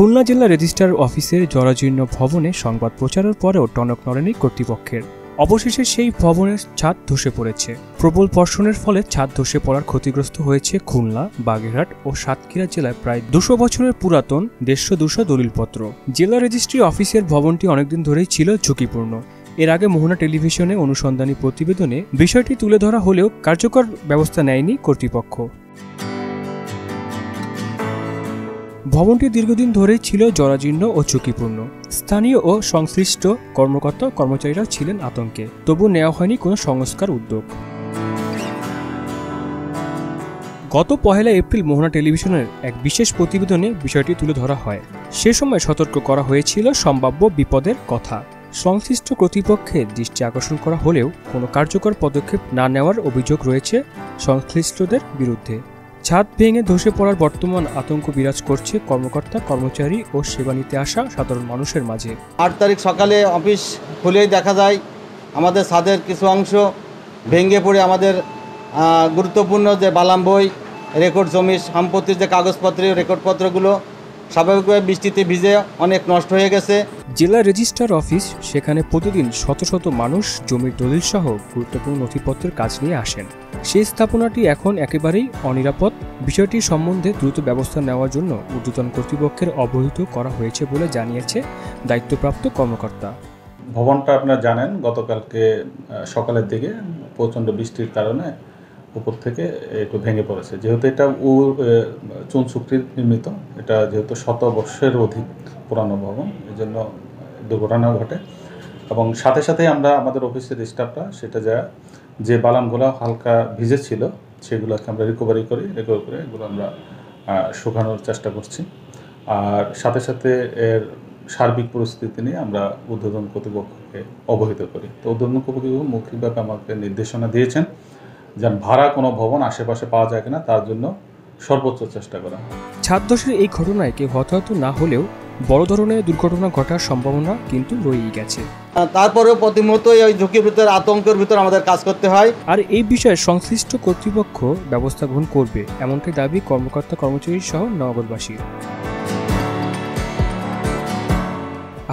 খুলনা জেলা রেজিস্ট্রার অফিসের জরাজীর্ণ ভবনে সংবাদ প্রচারের পরেও টনক নড়েনি কর্তৃপক্ষের। অবশেষে সেই ভবনের ছাদ ধসে পড়েছে। প্রবল বর্ষণের ফলে ছাদ ধসে পড়ার ক্ষতিগ্রস্ত হয়েছে খুলনা, বাগেরহাট ও সাতক্ষীরা জেলায় প্রায় 200 বছরের পুরাতন 150 দলিলপত্র। জেলা রেজিস্ট্রি অফিসের ভবনটি অনেকদিন ধরেই ছিল ঝুঁকিপূর্ণ। এর আগে মোহনা টেলিভিশনে অনুসন্ধানী প্রতিবেদনে বিষয়টি তুলে ধরা হলেও কার্যকর ব্যবস্থা নেয়নি কর্তৃপক্ষ। ভবনটি দীর্ঘদিন ধরেই ছিল জরাজীর্ণ ও ঝুঁকিপূর্ণ। স্থানীয় ও সংশ্লিষ্ট কর্মকর্তা কর্মচারীরাও ছিলেন আতঙ্কে, তবু নেওয়া হয়নি কোনো সংস্কার উদ্যোগ। গত 1 এপ্রিল মোহনা টেলিভিশনের এক বিশেষ প্রতিবেদনে বিষয়টি তুলে ধরা হয়। সে সময় সতর্ক করা হয়েছিল সম্ভাব্য বিপদের কথা। সংশ্লিষ্ট কর্তৃপক্ষের দৃষ্টি আকর্ষণ করা হলেও কোনো কার্যকর পদক্ষেপ না নেওয়ার অভিযোগ রয়েছে সংশ্লিষ্টদের বিরুদ্ধে। ছাদ ভেঙে ধসে পড়ার বর্তমান আতঙ্ক বিরাজ করছে কর্মকর্তা, কর্মচারী ও সেবা নিতে আসা সাধারণ মানুষের মাঝে। 8 তারিখ সকালে অফিস খুলেই দেখা যায় আমাদের ছাদের কিছু অংশ ভেঙে পড়ে আমাদের গুরুত্বপূর্ণ যে বালাম বই, রেকর্ড জমির সম্পত্তির যে কাগজপত্র, রেকর্ডপত্রগুলো স্বাভাবিকভাবে বৃষ্টিতে ভিজে অনেক নষ্ট হয়ে গেছে। জেলা রেজিস্ট্রার অফিস, সেখানে প্রতিদিন শত শত মানুষ জমির দলিল সহ গুরুত্বপূর্ণ নথিপত্রের কাজ নিয়ে আসেন। সেই স্থাপনাটি এখন একেবারেই অনিরাপদ। বিষয়টি সম্বন্ধে দ্রুত ব্যবস্থা নেওয়ার জন্য ঊর্ধ্বতন কর্তৃপক্ষের অবহিত করা হয়েছে বলে জানিয়েছে দায়িত্বপ্রাপ্ত কর্মকর্তা। ভবনটা আপনারা জানেন, গতকালকে সকালের দিকে প্রচণ্ড বৃষ্টির কারণে উপর থেকে একটু ভেঙে পড়েছে। যেহেতু এটা চুন শুকরির নির্মিত, এটা যেহেতু 100 বর্ষের অধিক পুরানো ভবন, এই জন্য দুর্ঘটনা ঘটে। এবং সাথে সাথে আমরা আমাদের অফিসের স্টাফরা সেটা যে বালামগুলো হালকা ভিজেছিল সেগুলোকে আমরা রিকভারি করে এগুলো আমরা শুকানোর চেষ্টা করছি। আর সাথে সাথে এর সার্বিক পরিস্থিতি নিয়ে আমরা ঊর্ধ্বতন কর্তৃপক্ষকে অবহিত করি। তো ঊর্ধ্বতন কর্তৃপক্ষ মৌখিকভাবে আমাকে নির্দেশনা দিয়েছেন যেন ভাড়া কোনো ভবন আশেপাশে পাওয়া যায় কিনা তার জন্য সর্বোচ্চ চেষ্টা করা। ছাদ ধসের এই ঘটনায় কেউ হতাহত না হলেও বড় ধরনের দুর্ঘটনা ঘটার সম্ভাবনা কিন্তু রয়েই গেছে। তারপরেও প্রতি মুহূর্তে ওই ঝুঁকির ভিতরে, আতঙ্কের ভিতরে আমাদের কাজ করতে হয়। আর এই বিষয়ে সংশ্লিষ্ট কর্তৃপক্ষ ব্যবস্থা গ্রহণ করবে, এমনটাই দাবি কর্মকর্তা, কর্মচারী সহ নগরবাসীর।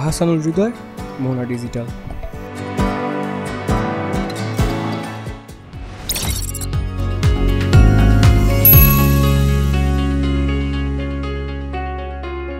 আহসানুল হৃদয়, মোহনা ডিজিটাল।